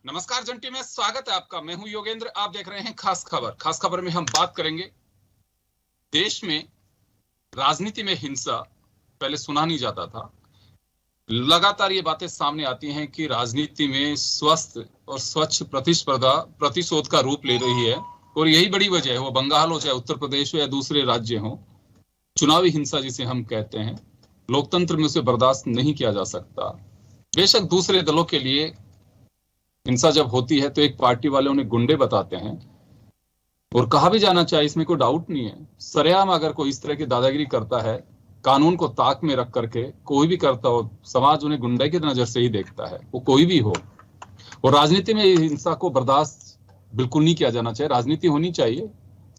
नमस्कार जंटी में स्वागत है आपका। मैं हूं योगेंद्र, आप देख रहे हैं खास खबर। खास खबर में हम बात करेंगे देश में राजनीति में हिंसा पहले सुना नहीं जाता था। लगातार ये बातें सामने आती हैं कि राजनीति में स्वस्थ और स्वच्छ प्रतिस्पर्धा प्रतिशोध का रूप ले रही है और यही बड़ी वजह है। वो बंगाल हो, चाहे उत्तर प्रदेश हो या दूसरे राज्य हो, चुनावी हिंसा जिसे हम कहते हैं, लोकतंत्र में उसे बर्दाश्त नहीं किया जा सकता। बेशक दूसरे दलों के लिए हिंसा जब होती है तो एक पार्टी वाले उन्हें गुंडे बताते हैं और कहा भी जाना चाहिए, इसमें कोई डाउट नहीं है। सरेआम अगर कोई इस तरह की दादागिरी करता है, कानून को ताक में रख करके कोई भी करता हो, समाज उन्हें गुंडे की नजर से ही देखता है, वो कोई भी हो। और राजनीति में हिंसा को बर्दाश्त बिल्कुल नहीं किया जाना चाहिए। राजनीति होनी चाहिए,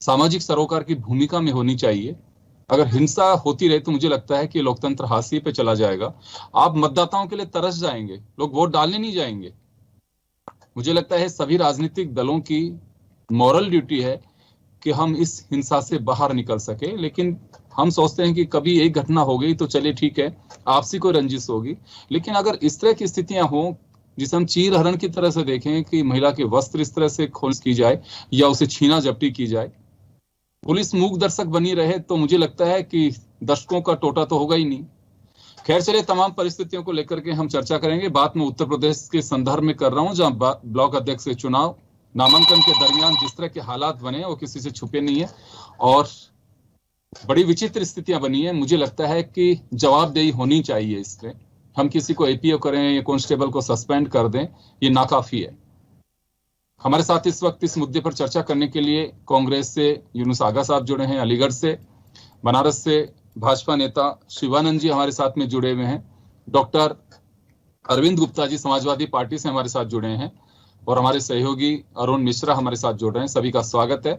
सामाजिक सरोकार की भूमिका में होनी चाहिए। अगर हिंसा होती रहे तो मुझे लगता है कि लोकतंत्र हाशिए पे चला जाएगा। आप मतदाताओं के लिए तरस जाएंगे, लोग वोट डालने नहीं जाएंगे। मुझे लगता है सभी राजनीतिक दलों की मॉरल ड्यूटी है कि हम इस हिंसा से बाहर निकल सके। लेकिन हम सोचते हैं कि कभी एक घटना हो गई तो चलिए ठीक है, आपसी कोई रंजिश होगी। लेकिन अगर इस तरह की स्थितियां हो जिसे हम चीर हरण की तरह से देखें कि महिला के वस्त्र इस तरह से खोल की जाए या उसे छीना झपटी की जाए, पुलिस मूक दर्शक बनी रहे, तो मुझे लगता है कि दर्शकों का टोटा तो होगा ही नहीं। खैर चलिए, तमाम परिस्थितियों को लेकर के हम चर्चा करेंगे। बात मैं उत्तर प्रदेश के संदर्भ में कर रहा हूं, जहां ब्लॉक अध्यक्ष के चुनाव नामांकन के दरमियान जिस तरह के हालात बने वो किसी से छुपे नहीं है और बड़ी विचित्र स्थितियां बनी है। मुझे लगता है कि जवाबदेही होनी चाहिए। इससे हम किसी को एपीओ करें या कांस्टेबल को सस्पेंड कर दें, ये नाकाफी है। हमारे साथ इस वक्त इस मुद्दे पर चर्चा करने के लिए कांग्रेस से यूनुस आगा साहब जुड़े हैं, अलीगढ़ से, बनारस से भाजपा नेता शिवानंद जी हमारे साथ में जुड़े हुए हैं, डॉक्टर अरविंद गुप्ता जी समाजवादी पार्टी से हमारे साथ जुड़े हैं और हमारे सहयोगी अरुण मिश्रा हमारे साथ जुड़ रहे हैं। सभी का स्वागत है।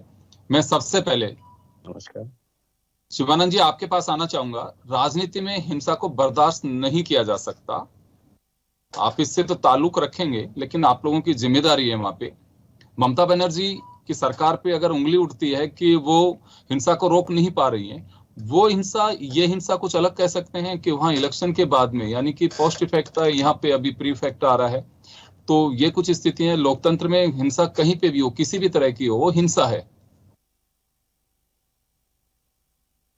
मैं सबसे पहले नमस्कार शिवानंद जी आपके पास आना चाहूंगा। राजनीति में हिंसा को बर्दाश्त नहीं किया जा सकता, आप इससे तो ताल्लुक रखेंगे, लेकिन आप लोगों की जिम्मेदारी है वहां पे। ममता बनर्जी की सरकार पे अगर उंगली उठती है कि वो हिंसा को रोक नहीं पा रही है, वो हिंसा, ये हिंसा कुछ अलग कह सकते हैं कि वहां इलेक्शन के बाद में, यानी कि पोस्ट इफेक्ट है, यहाँ पे अभी प्री इफेक्ट आ रहा है, तो ये कुछ स्थितियां। लोकतंत्र में हिंसा कहीं पे भी हो, किसी भी तरह की हो, वो हिंसा है।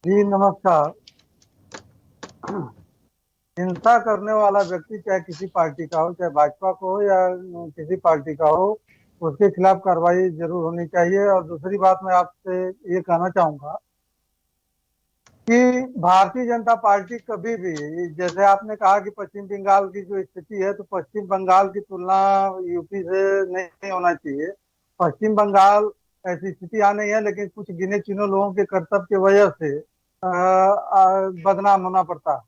जी नमस्कार। हिंसा करने वाला व्यक्ति चाहे किसी पार्टी का हो, चाहे भाजपा को हो या किसी पार्टी का हो, उसके खिलाफ कार्रवाई जरूर होनी चाहिए। और दूसरी बात मैं आपसे ये कहना चाहूंगा कि भारतीय जनता पार्टी कभी भी, जैसे आपने कहा कि पश्चिम बंगाल की जो स्थिति है, तो पश्चिम बंगाल की तुलना यूपी से नहीं होना चाहिए। पश्चिम बंगाल ऐसी स्थिति आ नहीं है, लेकिन कुछ गिने चुने लोगों के कर्तव्य की वजह से बदनाम होना पड़ता है।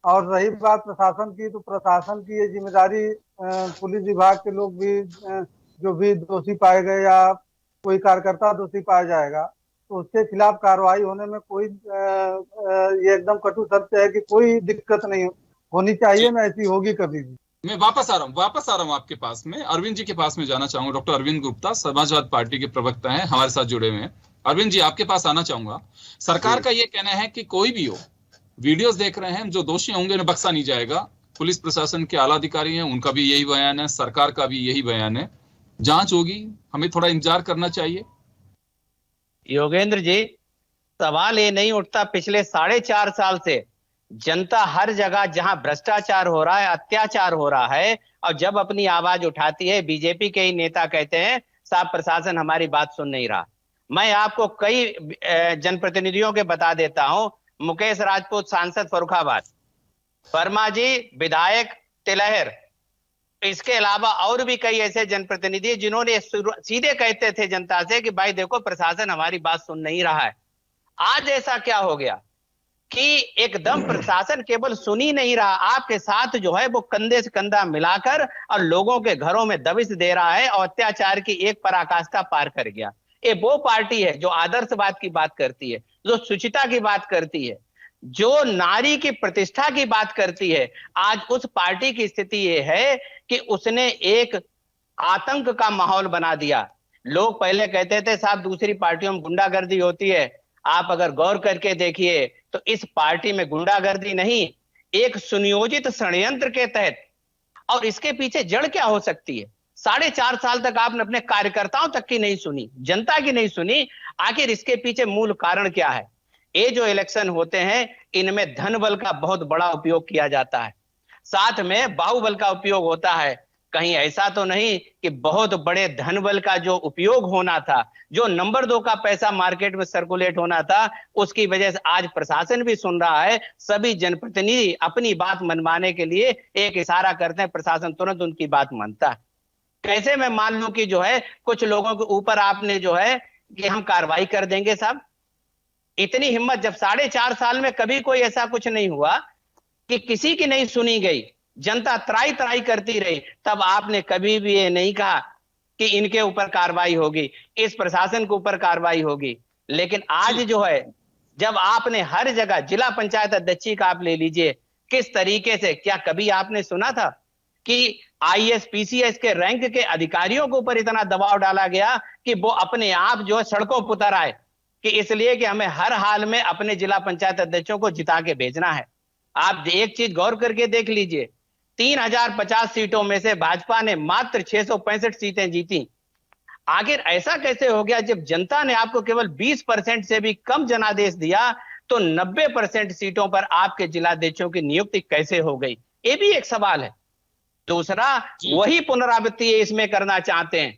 और रही बात प्रशासन की, तो प्रशासन की ये जिम्मेदारी, पुलिस विभाग के लोग भी जो भी दोषी पाए गए या कोई कार्यकर्ता दोषी पाया जाएगा तो उसके खिलाफ कार्रवाई होने में कोई ये एकदम कटु सत्य है कि कोई दिक्कत नहीं होनी चाहिए, ना ऐसी होगी कभी भी। मैं वापस आ रहा हूँ आपके पास में, अरविंद जी के पास में जाना चाहूंगा। डॉक्टर अरविंद गुप्ता समाजवादी पार्टी के प्रवक्ता हैं, हमारे साथ जुड़े हुए हैं। अरविंद जी आपके पास आना चाहूंगा। सरकार का ये कहना है कि कोई भी हो, वीडियोस देख रहे हैं, जो दोषी होंगे उन्हें बख्शा नहीं जाएगा। पुलिस प्रशासन के आला अधिकारी हैं, उनका भी यही बयान है, सरकार का भी यही बयान है। जांच होगी, हमें थोड़ा इंतजार करना चाहिए। योगेंद्र जी, सवाल ये नहीं उठता, पिछले 4.5 साल से जनता हर जगह जहां भ्रष्टाचार हो रहा है, अत्याचार हो रहा है, और जब अपनी आवाज उठाती है, बीजेपी के ही नेता कहते हैं साहब प्रशासन हमारी बात सुन नहीं रहा। मैं आपको कई जनप्रतिनिधियों के बता देता हूं, मुकेश राजपूत सांसद फर्रुखाबाद, वर्मा जी विधायक तिलहर, इसके अलावा और भी कई ऐसे जनप्रतिनिधि जिन्होंने सीधे कहते थे जनता से कि भाई देखो प्रशासन हमारी बात सुन नहीं रहा है। आज ऐसा क्या हो गया कि एकदम प्रशासन केवल सुन ही नहीं रहा, आपके साथ जो है वो कंधे से कंधा मिलाकर और लोगों के घरों में दबिश दे रहा है और अत्याचार की एक पराकाष्ठा पार कर गया। ये वो पार्टी है जो आदर्शवाद की बात करती है, जो शुचिता की बात करती है, जो नारी की प्रतिष्ठा की बात करती है। आज उस पार्टी की स्थिति ये है कि उसने एक आतंक का माहौल बना दिया। लोग पहले कहते थे साहब दूसरी पार्टियों में गुंडागर्दी होती है, आप अगर गौर करके देखिए तो इस पार्टी में गुंडागर्दी नहीं, एक सुनियोजित षड्यंत्र के तहत, और इसके पीछे जड़ क्या हो सकती है? 4.5 साल तक आपने अपने कार्यकर्ताओं तक की नहीं सुनी, जनता की नहीं सुनी। आखिर इसके पीछे मूल कारण क्या है? ये जो इलेक्शन होते हैं, इनमें धन बल का बहुत बड़ा उपयोग किया जाता है, साथ में बाहुबल का उपयोग होता है। कहीं ऐसा तो नहीं कि बहुत बड़े धन बल का जो उपयोग होना था, जो नंबर 2 का पैसा मार्केट में सर्कुलेट होना था, उसकी वजह से आज प्रशासन भी सुन रहा है। सभी जनप्रतिनिधि अपनी बात मनवाने के लिए एक इशारा करते हैं, प्रशासन तुरंत उनकी बात मानता है। कैसे मैं मान लूं कि जो है कुछ लोगों के ऊपर आपने जो है कि हम कार्रवाई कर देंगे साहब? इतनी हिम्मत, जब 4.5 साल में कभी कोई ऐसा कुछ नहीं हुआ कि किसी की नहीं सुनी गई, जनता त्राई त्राई करती रही, तब आपने कभी भी ये नहीं कहा कि इनके ऊपर कार्रवाई होगी, इस प्रशासन के ऊपर कार्रवाई होगी। लेकिन आज जो है, जब आपने हर जगह, जिला पंचायत अध्यक्ष का आप ले लीजिए, किस तरीके से, क्या कभी आपने सुना था कि आईएएस पीसीएस के रैंक के अधिकारियों के ऊपर इतना दबाव डाला गया कि वो अपने आप जो है सड़कों पर उतर आए कि इसलिए कि हमें हर हाल में अपने जिला पंचायत अध्यक्षों को जिता के भेजना है? आप एक चीज गौर करके देख लीजिए, 3050 सीटों में से भाजपा ने मात्र 665 सीटें जीती। आखिर ऐसा कैसे हो गया? जब जनता ने आपको केवल 20% से भी कम जनादेश दिया, तो 90% सीटों पर आपके जिलाध्यक्षों की नियुक्ति कैसे हो गई? ये भी एक सवाल है। दूसरा, वही पुनरावृत्ति इसमें करना चाहते हैं,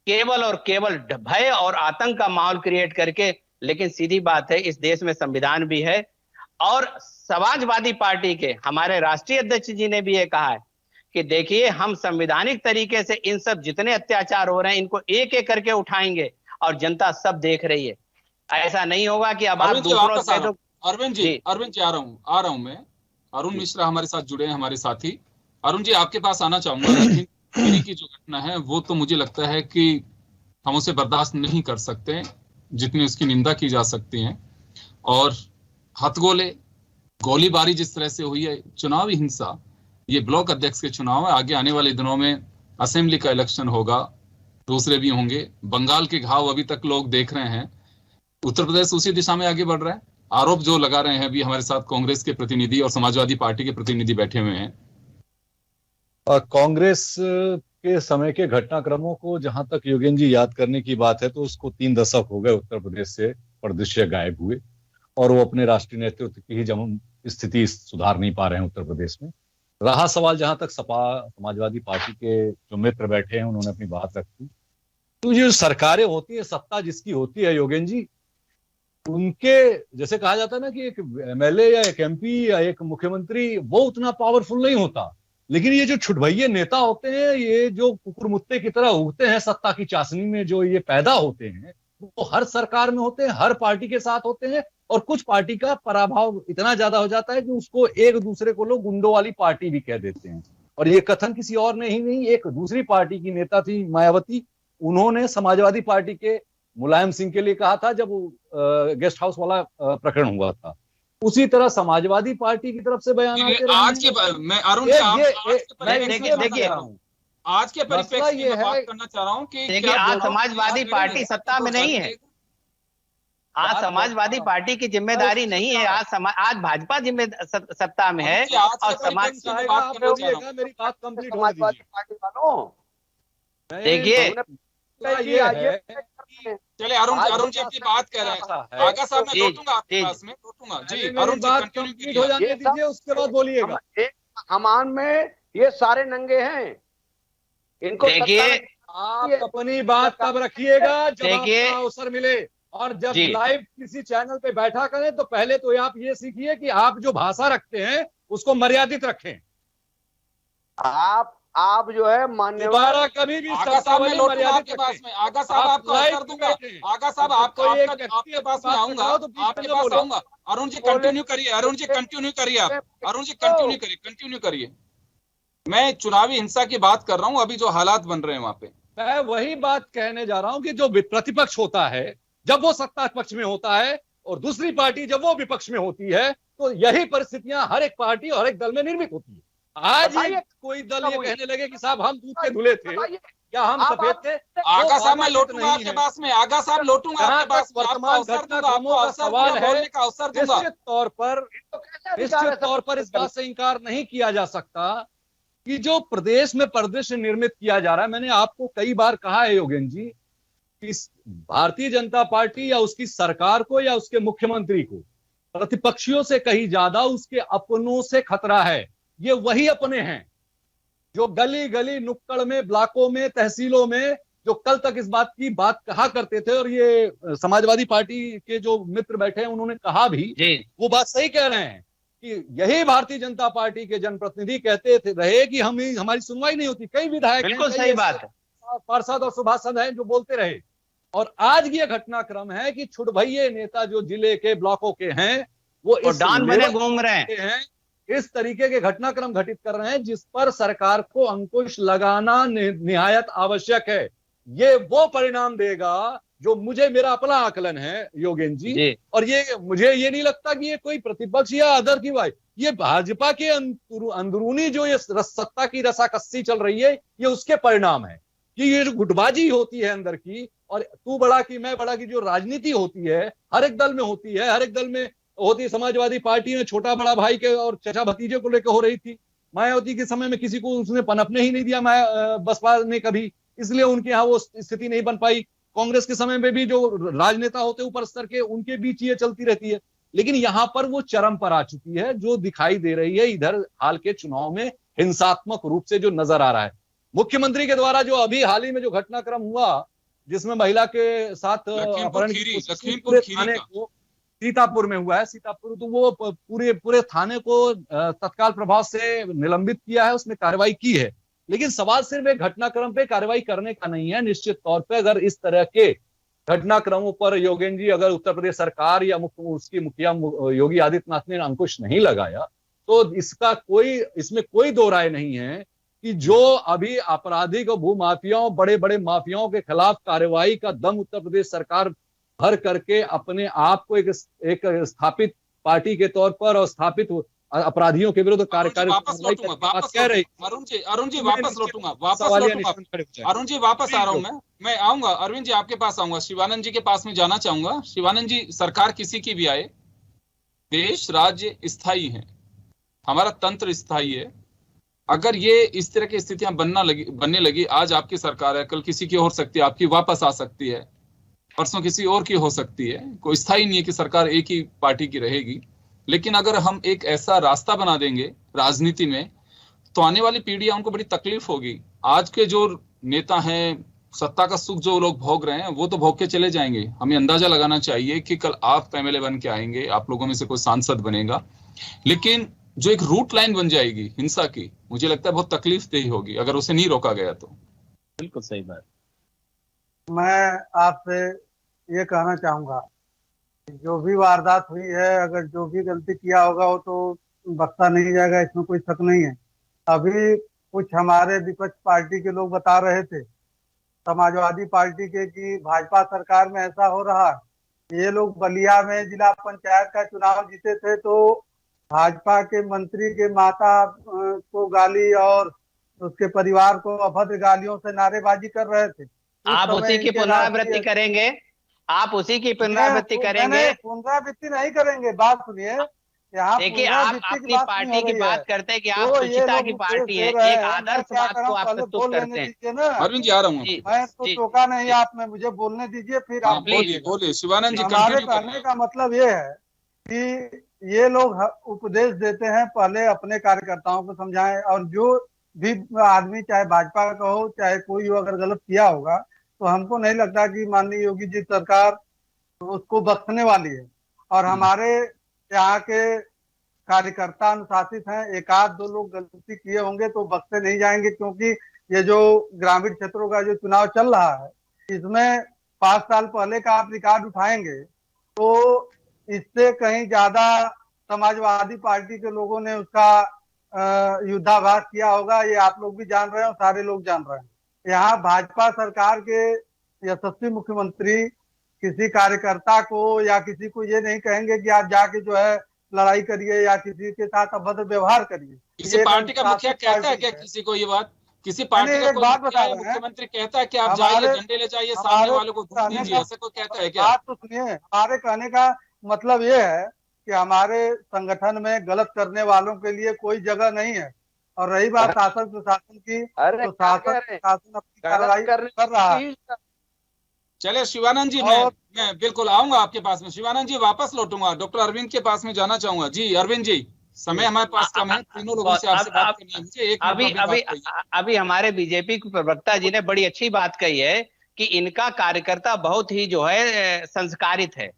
केवल और केवल भय और आतंक का माहौल क्रिएट करके। लेकिन सीधी बात है, इस देश में संविधान भी है, और समाजवादी पार्टी के हमारे राष्ट्रीय अध्यक्ष जी ने भी ये कहा है कि देखिए, हम संवैधानिक तरीके से इन सब जितने अत्याचार हो रहे हैं, इनको एक एक करके उठाएंगे, और जनता सब देख रही है। ऐसा नहीं होगा कि अब आप दूसरों से तो। अरविंद जी आ रहा हूं मैं। अरुण मिश्रा हमारे साथ जुड़े हैं, हमारे साथी। अरुण जी, आपके पास आना चाहूंगा, लेकिन गिरी की जो घटना है वो तो मुझे लगता है कि हम उसे बर्दाश्त नहीं कर सकते, जितनी उसकी निंदा की जा सकती है। और हथगोले, गोलीबारी जिस तरह से हुई है, चुनावी हिंसा, ये ब्लॉक अध्यक्ष के चुनाव है। आगे आने वाले दिनों में असेंबली का इलेक्शन होगा, दूसरे भी होंगे। बंगाल के घाव अभी तक लोग देख रहे हैं, उत्तर प्रदेश उसी दिशा में आगे बढ़ रहा है। आरोप जो लगा रहे हैं, अभी हमारे साथ कांग्रेस के प्रतिनिधि और समाजवादी पार्टी के प्रतिनिधि बैठे हुए हैं। कांग्रेस के समय के घटनाक्रमों को जहां तक योगेंद्र जी याद करने की बात है, तो उसको 3 दशक हो गए उत्तर प्रदेश से परिदृश्य गायब हुए, और वो अपने राष्ट्रीय नेतृत्व की ही स्थिति सुधार नहीं पा रहे हैं उत्तर प्रदेश में। रहा सवाल जहां तक सपा समाजवादी पार्टी के जो मित्र बैठे हैं, उन्होंने अपनी बात रखी, तो ये सरकारें होती है, सत्ता जिसकी होती है योगेंद्र जी, उनके जैसे कहा जाता है ना कि एक एमएलए या एक एमपी या एक मुख्यमंत्री वो उतना पावरफुल नहीं होता, लेकिन ये जो छुटभइये नेता होते हैं, ये जो कुकुरमुत्ते की तरह उगते हैं सत्ता की चाशनी में, जो ये पैदा होते हैं, वो हर सरकार में होते हैं, हर पार्टी के साथ होते हैं। और कुछ पार्टी का पराभव इतना ज्यादा हो जाता है कि उसको एक दूसरे को लोग गुंडों वाली पार्टी भी कह देते हैं। और ये कथन किसी और ने ही नहीं, एक दूसरी पार्टी की नेता थी मायावती, उन्होंने समाजवादी पार्टी के मुलायम सिंह के लिए कहा था जब गेस्ट हाउस वाला प्रकरण हुआ था। उसी तरह समाजवादी पार्टी की तरफ से बयान आते रहे। आज के मैं अरुण जी देखिए, आज के परिप्रेक्ष्य में बात करना चाह रहा हूं कि देखिए, आज समाजवादी पार्टी सत्ता में नहीं है, आज समाजवादी पार्टी की जिम्मेदारी नहीं है, आज भाजपा सत्ता में है। और समाज मेरी बात कंप्लीट हो दीजिए। देखिए, चले अरुण जी अपनी बात कर रहे हैं, आगा साहब मैं लौटूंगा आपके पास में, लौटूंगा जी। अरुण जी कंटिन्यू हो जाने दीजिए, उसके बाद बोलिएगा। हमान में ये सारे नंगे हैं, इनको देखिए, आप अपनी बात तब रखिएगा जब आपको अवसर मिले, और जब लाइव किसी चैनल पे बैठा करें तो पहले तो आप ये सीखिए कि आप जो भाषा रखते हैं उसको मर्यादित रखें। आप जो है मान्यवर कभी भी आगा साहब मैं लौटूंगा आपके पास में, आगा साहब आपको अवसर दूंगा, आगा साहब आपके पास में आऊंगा, आपके पास आऊंगा। अरुण जी कंटिन्यू करिए, अरुण जी कंटिन्यू करिए, आप अरुण जी कंटिन्यू करिए। मैं चुनावी हिंसा की बात कर रहा हूं, अभी जो हालात बन रहे हैं वहां पे। मैं वही बात कहने जा रहा हूं कि जो प्रतिपक्ष होता है, जब वो सत्ता पक्ष में होता है, और दूसरी पार्टी जब वो विपक्ष में होती है, तो यही परिस्थितियां हर एक पार्टी और हर एक दल में निर्मित होती है। आज कोई दल ये कहने लगे कि साहब हम दूध के धुले थे या हम सफेद थे। आगा साहब मैं लौटूंगा आपके पास में, आगा साहब लौटूंगा आपके पास में, वर्तमान घटनाक्रमों का सवाल है, निश्चित तौर पर इस बात से इंकार नहीं किया जा सकता कि जो प्रदेश में परिदृश्य निर्मित किया जा रहा है, मैंने आपको कई बार कहा है योगेंद्र जी, कि भारतीय जनता पार्टी या उसकी सरकार को या उसके मुख्यमंत्री को प्रतिपक्षियों से कहीं ज्यादा उसके अपनों से खतरा है। ये वही अपने हैं जो गली गली नुक्कड़ में, ब्लॉकों में, तहसीलों में, जो कल तक इस बात की बात कहा करते थे, और ये समाजवादी पार्टी के जो मित्र बैठे हैं उन्होंने कहा भी, वो बात सही कह रहे हैं कि यही भारतीय जनता पार्टी के जनप्रतिनिधि कहते थे रहे कि हमारी सुनवाई नहीं होती। कई विधायक, बिल्कुल सही बात है, पार्षद और सभासद हैं जो बोलते रहे। और आज ये घटनाक्रम है कि छुटभइये नेता जो जिले के, ब्लॉकों के हैं, वो इस डांड बने घूम रहे हैं, इस तरीके के घटनाक्रम घटित कर रहे हैं जिस पर सरकार को अंकुश लगाना निहायत आवश्यक है। ये वो परिणाम देगा जो मेरा अपना आकलन है योगेंद्र जी, और ये मुझे ये नहीं लगता कि ये कोई प्रतिपक्ष या अदर की बात, ये भाजपा के अंदरूनी जो ये सत्ता की रसाकस्सी चल रही है, ये उसके परिणाम है कि ये जो गुटबाजी होती है अंदर की, और तू बड़ा की मैं बड़ा की जो राजनीति होती है, हर एक दल में होती है, हर एक दल में होती है। समाजवादी पार्टी में छोटा बड़ा भाई के और चचा भतीजे को लेकर हो रही थी। मायावती के समय में किसी को उसने पनपने ही नहीं दिया बसपा ने कभी, इसलिए उनके यहाँ वो स्थिति नहीं बन पाई। कांग्रेस के समय में भी जो राजनेता होते ऊपर स्तर के, उनके बीच ये चलती रहती है। लेकिन यहाँ पर वो चरम पर आ चुकी है, जो दिखाई दे रही है इधर हाल के चुनाव में हिंसात्मक रूप से जो नजर आ रहा है। मुख्यमंत्री के द्वारा जो अभी हाल ही में जो घटनाक्रम हुआ, जिसमें महिला के साथ अपहरण थाने को, सीतापुर में हुआ है, सीतापुर, तो वो पूरे थाने को तत्काल प्रभाव से निलंबित किया है, उसमें कार्रवाई की है। लेकिन सवाल सिर्फ एक घटनाक्रम पे कार्रवाई करने का नहीं है। निश्चित तौर पे अगर इस तरह के घटनाक्रमों पर योगेंद्र जी, अगर उत्तर प्रदेश सरकार या उसकी मुखिया योगी आदित्यनाथ ने अंकुश नहीं लगाया, तो इसमें कोई दो राय नहीं है कि जो अभी आपराधिक भूमाफियाओं, बड़े बड़े माफियाओं के खिलाफ कार्रवाई का दम उत्तर प्रदेश सरकार भर करके अपने आप को एक स्थापित पार्टी के तौर पर और स्थापित अपराधियों के विरुद्ध कार्यकारी कह रही। अरुण जी वापस लौटूंगा अरुण जी वापस आ रहा हूं मैं आऊंगा अरविंद जी आपके पास आऊंगा, शिवानंद जी के पास में जाना चाहूंगा। शिवानंद जी, सरकार किसी की भी आए, देश राज्य स्थायी है, हमारा तंत्र स्थायी है। अगर ये इस तरह की स्थितियां बनने लगी, आज आपकी सरकार है, कल किसी की हो सकती है, आपकी वापस आ सकती है, परसों किसी और की हो सकती है। कोई स्थायी नहीं है कि सरकार एक ही पार्टी की रहेगी। लेकिन अगर हम एक ऐसा रास्ता बना देंगे राजनीति में, तो आने वाली पीढ़ियां, उनको बड़ी तकलीफ होगी। आज के जो नेता हैं, सत्ता का सुख जो लोग भोग रहे हैं, वो तो भोग के चले जाएंगे। हमें अंदाजा लगाना चाहिए कि कल आप एमएलए बन के आएंगे, आप लोगों में से कोई सांसद बनेगा, लेकिन जो एक रूट लाइन बन जाएगी हिंसा की, मुझे लगता है बहुत तकलीफ देही होगी अगर उसे नहीं रोका गया तो। बिल्कुल सही बात। मैं आपसे ये कहना चाहूंगा, जो भी वारदात हुई है, अगर जो भी गलती किया होगा वो तो बख्शा नहीं जाएगा, इसमें कोई शक नहीं है। अभी कुछ हमारे विपक्ष पार्टी के लोग बता रहे थे, समाजवादी पार्टी के, कि भाजपा सरकार में ऐसा हो रहा है। ये लोग बलिया में जिला पंचायत का चुनाव जीते थे, तो भाजपा के मंत्री के माता को गाली और उसके परिवार को अभद्र गालियों से नारेबाजी कर रहे थे। आप उसी की पुनरावृत्ति करेंगे? आप उसी की पुनरावृत्ति करेंगे? पुनरावृत्ति नहीं करेंगे, बात सुनिए। यहाँ देखिए, आप अपनी पार्टी की बात करते हैं कि आप स्वच्छता की पार्टी है, एक आदर्श बात को आप प्रस्तुत करते हैं। अरविंद जी, आ रहा हूँ। मैं तो टोका नहीं, आप में मुझे बोलने दीजिए, फिर आप बोलिए। शिवानंद जी, हमारे कहने का मतलब ये है कि ये लोग उपदेश देते हैं, पहले अपने कार्यकर्ताओं को समझाएं, और जो भी आदमी, चाहे भाजपा का हो चाहे कोई हो, अगर गलत किया होगा तो हमको नहीं लगता कि माननीय योगी जी सरकार उसको बख्शने वाली है। और हमारे यहाँ के कार्यकर्ता अनुशासित हैं, एक आध दो लोग गलती किए होंगे तो बख्शे नहीं जाएंगे, क्योंकि ये जो ग्रामीण क्षेत्रों का जो चुनाव चल रहा है, इसमें 5 साल पहले का आप रिकॉर्ड उठाएंगे तो इससे कहीं ज्यादा समाजवादी पार्टी के लोगों ने उसका युद्धाभास किया होगा। ये आप लोग भी जान रहे हैं और सारे लोग जान रहे हैं। यहाँ भाजपा सरकार के यशस्वी मुख्यमंत्री किसी कार्यकर्ता को या किसी को ये नहीं कहेंगे कि आप जाके जो है लड़ाई करिए या किसी के साथ अभद्र व्यवहार करिए। किसी पार्टी का मुखिया कहता है क्या किसी को ये बात? किसी पार्टी का बात बता रहे हैं, मुख्यमंत्री कहता है कि आप जाइए, झंडे ले जाइए, सामने वालों को दूध दीजिए, ऐसा कोई कहता है क्या? बात तो सुनिए, हमारे कहने का मतलब ये है कि हमारे संगठन में गलत करने वालों के लिए कोई जगह नहीं है, और रही बात शासन प्रशासन की, अरे तो क्या शासन कह रहे हैं? प्रशासन अपनी कार्रवाई कर रहा है। चलिए शिवानंद जी, मैं बिल्कुल आऊंगा आपके पास में। शिवानंद जी वापस लौटूंगा, डॉक्टर अरविंद के पास में जाना चाहूंगा। जी अरविंद जी, समय हमारे पास कम है, तीनों लोगों से आपसे बात करनी है मुझे। एक अभी मिनट अभी अभी हमारे बीजेपी के प्रवक्ता जी ने बड़ी अच्छी बात कही है कि इनका कार्यकर्ता बहुत ही जो है संस्कारित है।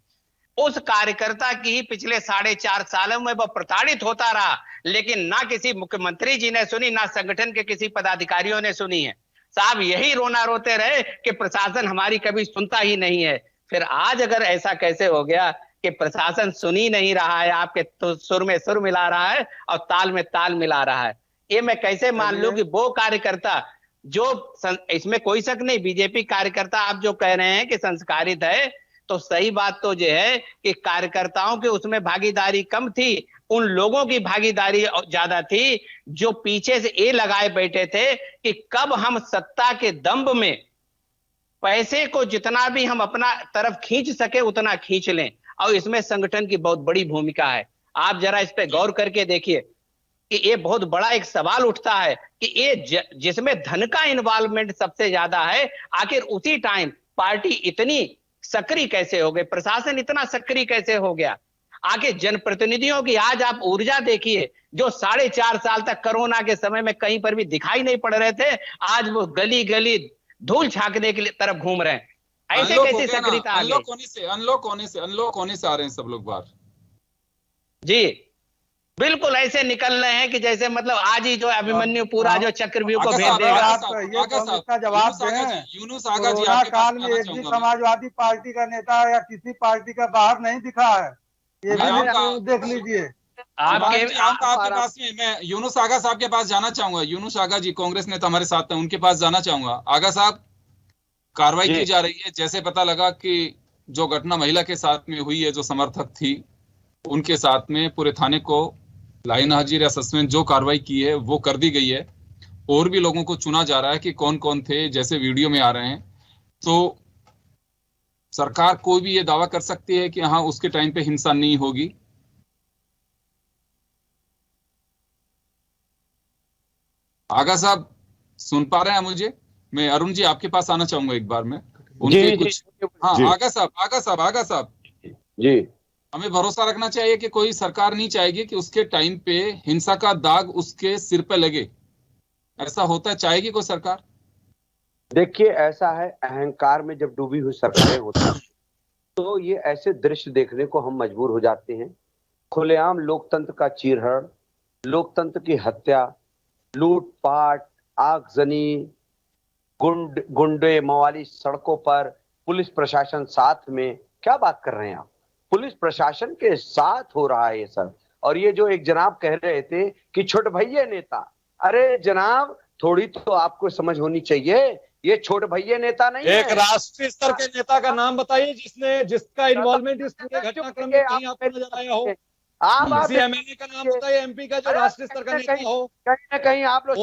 उस कार्यकर्ता की ही पिछले 4.5 सालों में वह प्रताड़ित होता रहा, लेकिन ना किसी मुख्यमंत्री जी ने सुनी, ना संगठन के किसी पदाधिकारियों ने सुनी है। साहब यही रोना रोते रहे कि प्रशासन हमारी कभी सुनता ही नहीं है। फिर आज अगर ऐसा कैसे हो गया कि प्रशासन सुन ही नहीं रहा है, आपके तो सुर में सुर मिला रहा है और ताल में ताल मिला रहा है, ये मैं कैसे मान लूं कि वो कार्यकर्ता जो, इसमें कोई शक नहीं, बीजेपी कार्यकर्ता आप जो कह रहे हैं कि संस्कारित है, तो सही बात तो ये है कि कार्यकर्ताओं की उसमें भागीदारी कम थी, उन लोगों की भागीदारी ज्यादा थी जो पीछे से ये लगाए बैठे थे कि कब हम सत्ता के दंभ में पैसे को जितना भी हम अपना तरफ खींच सके उतना खींच लें, और इसमें संगठन की बहुत बड़ी भूमिका है। आप जरा इस पे गौर करके देखिए कि ये बहुत बड़ा एक सवाल उठता है कि ये जिसमें धन का इन्वॉल्वमेंट सबसे ज्यादा है, आखिर उसी टाइम पार्टी इतनी सक्रिय कैसे हो गई, प्रशासन इतना सक्रिय कैसे हो गया। आगे जनप्रतिनिधियों की आज आप ऊर्जा देखिए, जो 4.5 साल तक कोरोना के समय में कहीं पर भी दिखाई नहीं पड़ रहे थे, आज वो गली गली धूल छाकने की तरफ घूम रहे हैं। ऐसे कैसी सक्रियता आ गई? अनलॉक होने से आ रहे हैं सब लोग बाहर। जी बिल्कुल ऐसे निकल रहे हैं कि जैसे मतलब आज ही जो अभिमन्यु पूरा जो चक्रव्यूह को भेज देगा। इसका जवाब दें, यूनुस आगा जी, कोरोना काल में एक भी समाजवादी पार्टी का नेता या किसी पार्टी का बाहर नहीं दिखा है, ये भी देख लीजिए। आपके पास में मैं यूनुस आगा साहब के पास जाना चाहूंगा। यूनुस आगा जी कांग्रेस नेता हमारे साथ हैं, उनके पास जाना चाहूंगा। आगा साहब, कार्रवाई की जा रही है, जैसे पता लगा कि जो घटना महिला के साथ में हुई है, जो समर्थक थी उनके साथ में, पूरे थाने को लाइन हाजिर या सस्पेंड जो कार्रवाई की है वो कर दी गई है। और भी लोगों को चुना जा रहा है कि कौन कौन थे, जैसे वीडियो में आ रहे हैं। तो सरकार कोई भी ये दावा कर सकती है कि हाँ उसके टाइम पे हिंसा नहीं होगी। आगा साहब सुन पा रहे हैं मुझे? मैं अरुण जी आपके पास आना चाहूंगा एक बार में उनके कुछ। हाँ आगा साहब जी, हमें भरोसा रखना चाहिए कि कोई सरकार नहीं चाहेगी कि उसके टाइम पे हिंसा का दाग उसके सिर पे लगे, ऐसा होता चाहेगी कोई सरकार? देखिए ऐसा है, अहंकार में जब डूबी हुई सरकारें होती हैं तो ये ऐसे दृश्य देखने को हम मजबूर हो जाते हैं। खुलेआम लोकतंत्र का चीरहरण, लोकतंत्र की हत्या, लूटपाट, आगजनी, गुंडे मवाली सड़कों पर, पुलिस प्रशासन साथ में। क्या बात कर रहे हैं आप? पुलिस प्रशासन के साथ हो रहा है ये सब। और ये जो एक जनाब कह रहे थे कि छोट भैया नेता, अरे जनाब थोड़ी तो आपको समझ होनी चाहिए, ये छोट भैया नेता नहीं है। एक राष्ट्रीय स्तर के नेता का नाम बताइए जिसका इन्वॉल्वमेंट इस पूरे घटनाक्रम में कहीं आपको नजर आया हो। किसी एमएलए का नाम बताइए, एमपी का जो राष्ट्रीय स्तर का नेता हो। कहीं ना कहीं आप लोग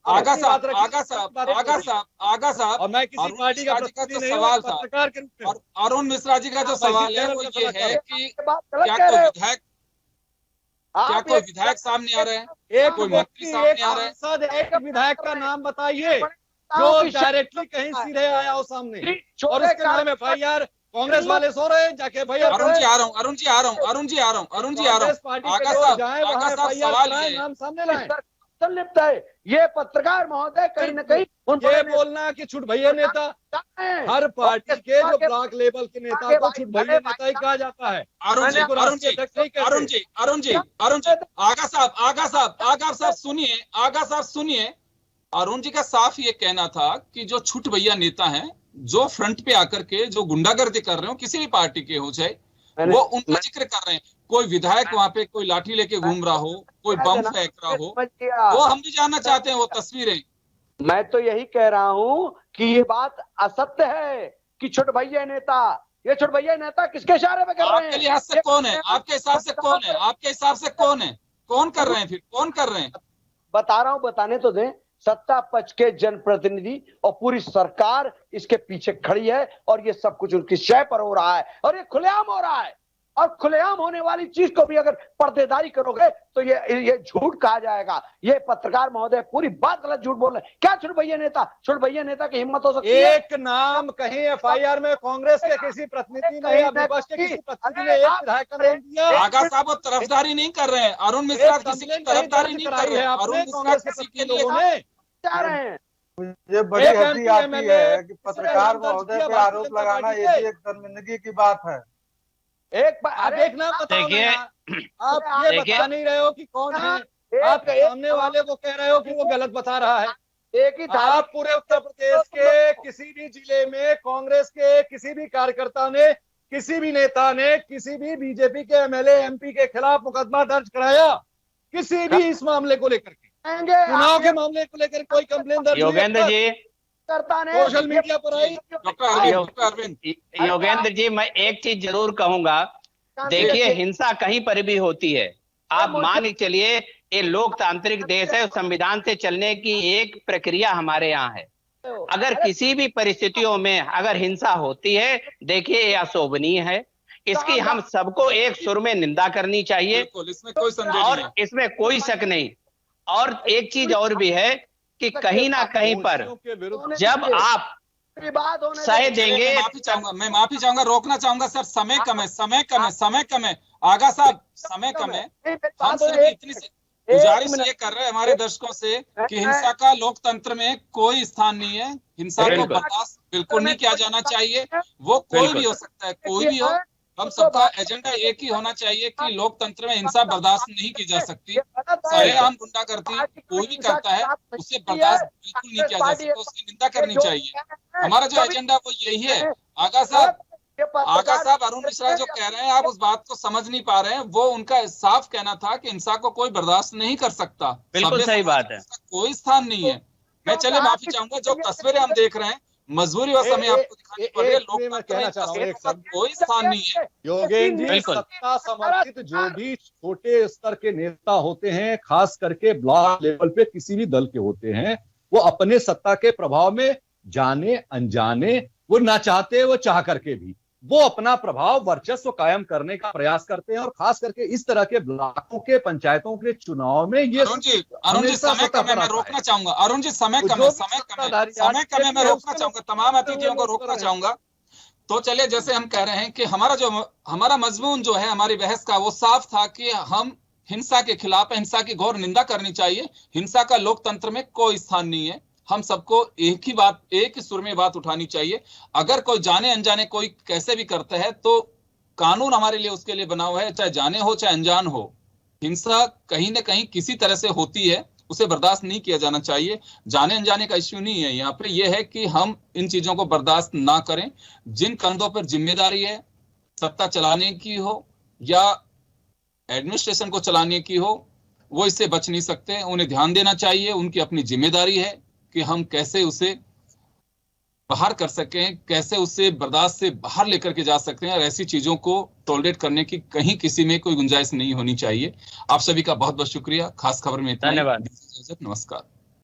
आगा साहब, और मैं किसी पार्टी का प्रतिनिधि नहीं हूं, पत्रकार के रूप में। और अरुण मिश्रा जी का जो सवाल है वो ये है कि क्या कोई विधायक सामने आ रहे हैं, कोई मंत्री सामने आ रहे हैं? एक विधायक का नाम बताइए जो डायरेक्टली कहीं सीधे आया हो सामने, और उसके नाम है भाई यार कांग्रेस वाले सो रहे हैं जाके। भैया अरुण जी आ रहा हूँ। आगा साहब सवाल नाम सामने लाए, लिप्त है ये पत्रकार महोदय। कहीं ना कहीं ये बोलना कि छुट भैया नेता, हर पार्टी के जो ब्लॉक लेवल के नेता को छुट भैया नेता ही कहा जाता है। अरुण जी, आगा साहब सुनिए। अरुण जी का साफ ये कहना था कि जो छुट भैया नेता हैं, जो फ्रंट पे आकर के जो गुंडागर्दी कर रहे हो, किसी भी पार्टी के हो चाहे, वो उनका जिक्र कर रहे हैं। कोई विधायक वहां पे कोई लाठी लेके घूम रहा हो, कोई बम फेंक रहा हो, वो हम भी जानना चाहते हैं वो तस्वीरें। मैं तो यही कह रहा हूं कि ये बात असत्य है कि छोट भैया नेता, ये छोट भैया नेता किसके इशारे पे कर रहे हैं? आपके लिहाज से कौन है? आपके हिसाब से कौन है? कौन कर रहे हैं फिर? कौन कर रहे हैं? बता रहा हूं, बताने तो दें। सत्ता पक्ष के जनप्रतिनिधि और पूरी सरकार इसके पीछे खड़ी है, और ये सब कुछ उनकी शय पर हो रहा है, और ये खुलेआम हो रहा है। और खुलेआम होने वाली चीज को भी अगर पर्देदारी करोगे तो ये झूठ कहा जाएगा। ये पत्रकार महोदय पूरी बात गलत झूठ बोल रहे हैं। क्या छुड़भैया नेता की हिम्मत हो सकती है? एक नाम कहीं एफआईआर में कांग्रेस के किसी प्रतिनिधि ने या विपक्ष के किसी प्रतिनिधि ने एक विधायक का नाम दिया? आगा साहब वो तरफदारी नहीं कर रहे हैं, अरुण मिश्रा किसी की तरफदारी नहीं कर रहे हैं, अरुण मिश्रा किसी के लिए जा रहे हैं। मुझे बड़ी हंसी आती है कि पत्रकार महोदय पे आरोप लगाना ये भी एक शर्मिंदगी की बात है। एक बार आप एक नाम बताओ ना, आप ये बता नहीं रहे हो कि कौन है, आप सामने वाले को कह रहे हो कि वो गलत बता रहा है। एक ही था। आप पूरे उत्तर प्रदेश के किसी भी जिले में कांग्रेस के किसी भी कार्यकर्ता ने, किसी भी नेता ने, किसी भी बीजेपी के एमएलए एमपी के खिलाफ मुकदमा दर्ज कराया? किसी भी इस मामले को लेकर के, चुनाव के मामले को लेकर कोई कंप्लेन दर्ज? योगेंद्र जी, सोशल मीडिया पर आई। योगेंद्र जी, मैं एक चीज जरूर कहूंगा, देखिए हिंसा कहीं पर भी होती है। आप मान के चलिए ये लोकतांत्रिक देश है, संविधान से चलने की एक प्रक्रिया हमारे यहाँ है। अगर किसी भी परिस्थितियों में अगर हिंसा होती है, देखिए ये अशोभनीय है, इसकी हम सबको एक सुर में निंदा करनी चाहिए, इसमें कोई संदेह नहीं है, और इसमें कोई शक नहीं। और एक चीज और भी है कि कहीं ना कहीं पर जब आप सह देंगे, मैं माफी चाहूंगा, रोकना चाहूंगा सर, समय कम है आगा साहब, समय कम है। हम सिर्फ इतनी गुजारिश ये कर रहे हैं हमारे दर्शकों से कि हिंसा का लोकतंत्र में कोई स्थान नहीं है, हिंसा को बर्दाश्त बिल्कुल नहीं किया जाना चाहिए। वो कोई भी हो सकता है, कोई भी हो, हम सबका एजेंडा एक ही होना चाहिए कि लोकतंत्र में हिंसा बर्दाश्त नहीं की जा सकती। सरेआम गुंडागर्दी कोई भी करता है, उसे बर्दाश्त बिल्कुल नहीं किया जा सकता, उसकी निंदा करनी चाहिए। हमारा जो एजेंडा वो यही है। आगा साहब अरुण मिश्रा जो कह रहे हैं, आप उस बात को समझ नहीं पा रहे हैं। वो उनका साफ कहना था कि हिंसा को कोई बर्दाश्त नहीं कर सकता। बिल्कुल सही बात है, कोई स्थान नहीं है। मैं चले माफी चाहूंगा, जो तस्वीरें हम देख रहे हैं मजबूरी और समय आपको दिखानी पड़ रही है, लोकतंत्र कोई स्थान नहीं है। योगेंद्र जी, सत्ता समर्थित जो भी छोटे स्तर के नेता होते हैं, खास करके ब्लॉक लेवल पे किसी भी दल के होते हैं, वो अपने सत्ता के प्रभाव में जाने अनजाने, वो ना चाहते वो चाह करके भी वो अपना प्रभाव वर्चस्व कायम करने का प्रयास करते हैं। और खास करके इस तरह के ब्लॉकों के पंचायतों के चुनाव में ये अरुण जी समय कम है, मैं रोकना चाहूंगा। अरुण जी समय कम है, मैं रोकना चाहूंगा, तमाम अतिथियों को रोकना चाहूंगा। तो चलिए, जैसे हम कह रहे हैं कि हमारा मजमून जो है हमारी बहस का, वो साफ था कि हम हिंसा के खिलाफ, हिंसा की घोर निंदा करनी चाहिए। हिंसा का लोकतंत्र में कोई स्थान नहीं है। हम सबको एक ही सुर में बात उठानी चाहिए। अगर कोई जाने अनजाने कोई कैसे भी करता है तो कानून हमारे लिए उसके लिए बना हुआ है, चाहे जाने हो चाहे अनजान हो। हिंसा कहीं ना कहीं किसी तरह से होती है, उसे बर्दाश्त नहीं किया जाना चाहिए। जाने अनजाने का इश्यू नहीं है यहाँ पे, यह है कि हम इन चीजों को बर्दाश्त ना करें। जिन कंधों पर जिम्मेदारी है, सत्ता चलाने की हो या एडमिनिस्ट्रेशन को चलाने की हो, वो इससे बच नहीं सकते। उन्हें ध्यान देना चाहिए, उनकी अपनी जिम्मेदारी है कि हम कैसे उसे बाहर कर सकें, कैसे उसे बर्दाश्त से बाहर लेकर के जा सकते हैं। और ऐसी चीजों को टॉलरेट करने की कहीं किसी में कोई गुंजाइश नहीं होनी चाहिए। आप सभी का बहुत बहुत शुक्रिया। खास खबर में इतना। धन्यवाद, नमस्कार।